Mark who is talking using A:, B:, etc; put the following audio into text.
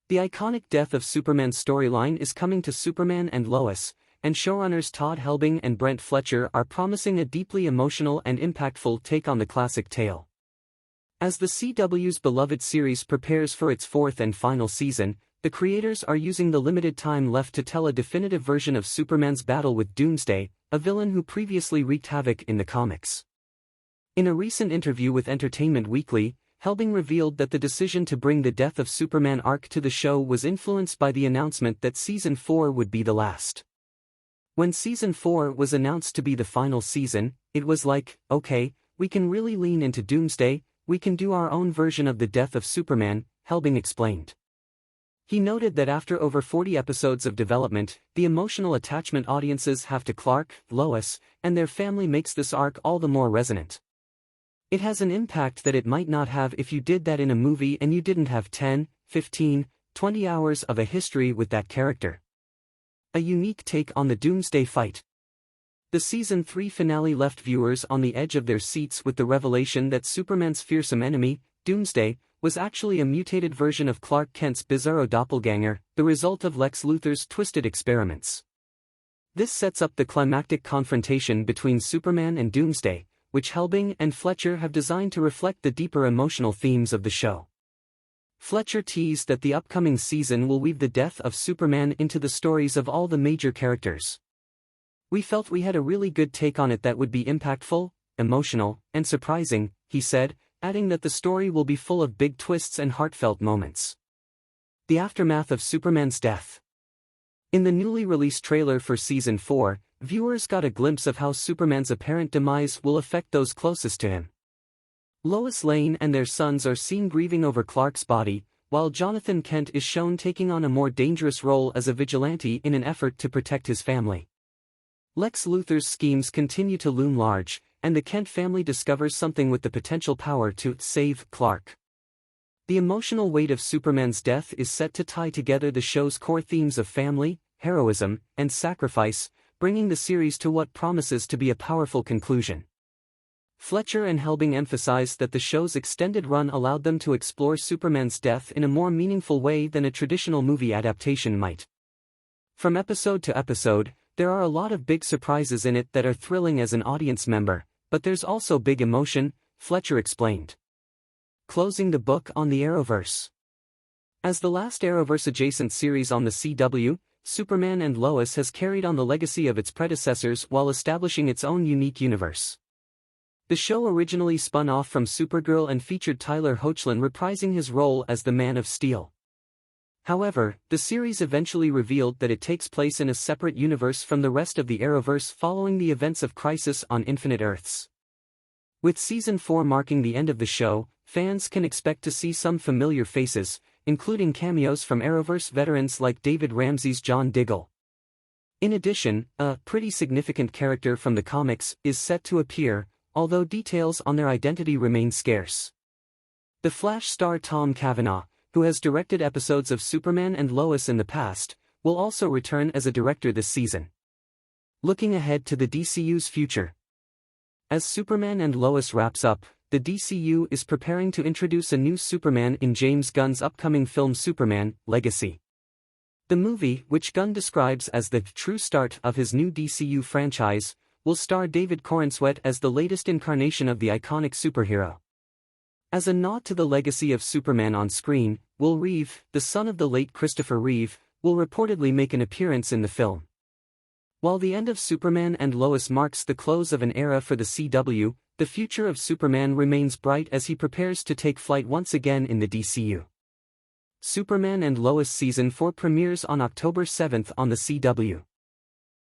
A: The iconic Death of Superman storyline is coming to Superman and Lois, and showrunners Todd Helbing and Brent Fletcher are promising a deeply emotional and impactful take on the classic tale. As the CW's beloved series prepares for its fourth and final season, the creators are using the limited time left to tell a definitive version of Superman's battle with Doomsday, a villain who previously wreaked havoc in the comics. In a recent interview with Entertainment Weekly, Helbing revealed that the decision to bring the Death of Superman arc to the show was influenced by the announcement that Season 4 would be the last. When Season 4 was announced to be the final season, it was like, okay, we can really lean into Doomsday, we can do our own version of the Death of Superman, Helbing explained. He noted that after over 40 episodes of development, the emotional attachment audiences have to Clark, Lois, and their family makes this arc all the more resonant. It has an impact that it might not have if you did that in a movie and you didn't have 10, 15, 20 hours of a history with that character. A unique take on the Doomsday fight. The Season 3 finale left viewers on the edge of their seats with the revelation that Superman's fearsome enemy, Doomsday, was actually a mutated version of Clark Kent's bizarro doppelganger, the result of Lex Luthor's twisted experiments. This sets up the climactic confrontation between Superman and Doomsday, which Helbing and Fletcher have designed to reflect the deeper emotional themes of the show. Fletcher teased that the upcoming season will weave the death of Superman into the stories of all the major characters. We felt we had a really good take on it that would be impactful, emotional, and surprising, he said, adding that the story will be full of big twists and heartfelt moments. The aftermath of Superman's death. In the newly released trailer for Season 4, viewers got a glimpse of how Superman's apparent demise will affect those closest to him. Lois Lane and their sons are seen grieving over Clark's body, while Jonathan Kent is shown taking on a more dangerous role as a vigilante in an effort to protect his family. Lex Luthor's schemes continue to loom large, and the Kent family discovers something with the potential power to save Clark. The emotional weight of Superman's death is set to tie together the show's core themes of family, heroism, and sacrifice, bringing the series to what promises to be a powerful conclusion. Fletcher and Helbing emphasized that the show's extended run allowed them to explore Superman's death in a more meaningful way than a traditional movie adaptation might. From episode to episode, there are a lot of big surprises in it that are thrilling as an audience member, but there's also big emotion, Fletcher explained. Closing the book on the Arrowverse. As the last Arrowverse-adjacent series on the CW, Superman and Lois has carried on the legacy of its predecessors while establishing its own unique universe. The show originally spun off from Supergirl and featured Tyler Hoechlin reprising his role as the Man of Steel. However, the series eventually revealed that it takes place in a separate universe from the rest of the Arrowverse following the events of Crisis on Infinite Earths. With Season 4 marking the end of the show, fans can expect to see some familiar faces, including cameos from Arrowverse veterans like David Ramsey's John Diggle. In addition, a pretty significant character from the comics is set to appear, although details on their identity remain scarce. The Flash star Tom Cavanaugh, who has directed episodes of Superman and Lois in the past, will also return as a director this season. Looking ahead to the DCU's future. As Superman and Lois wraps up, the DCU is preparing to introduce a new Superman in James Gunn's upcoming film Superman: Legacy. The movie, which Gunn describes as the true start of his new DCU franchise, will star David Corenswet as the latest incarnation of the iconic superhero. As a nod to the legacy of Superman on screen, Will Reeve, the son of the late Christopher Reeve, will reportedly make an appearance in the film. While the end of Superman and Lois marks the close of an era for the CW, the future of Superman remains bright as he prepares to take flight once again in the DCU. Superman and Lois Season 4 premieres on October 7 on the CW.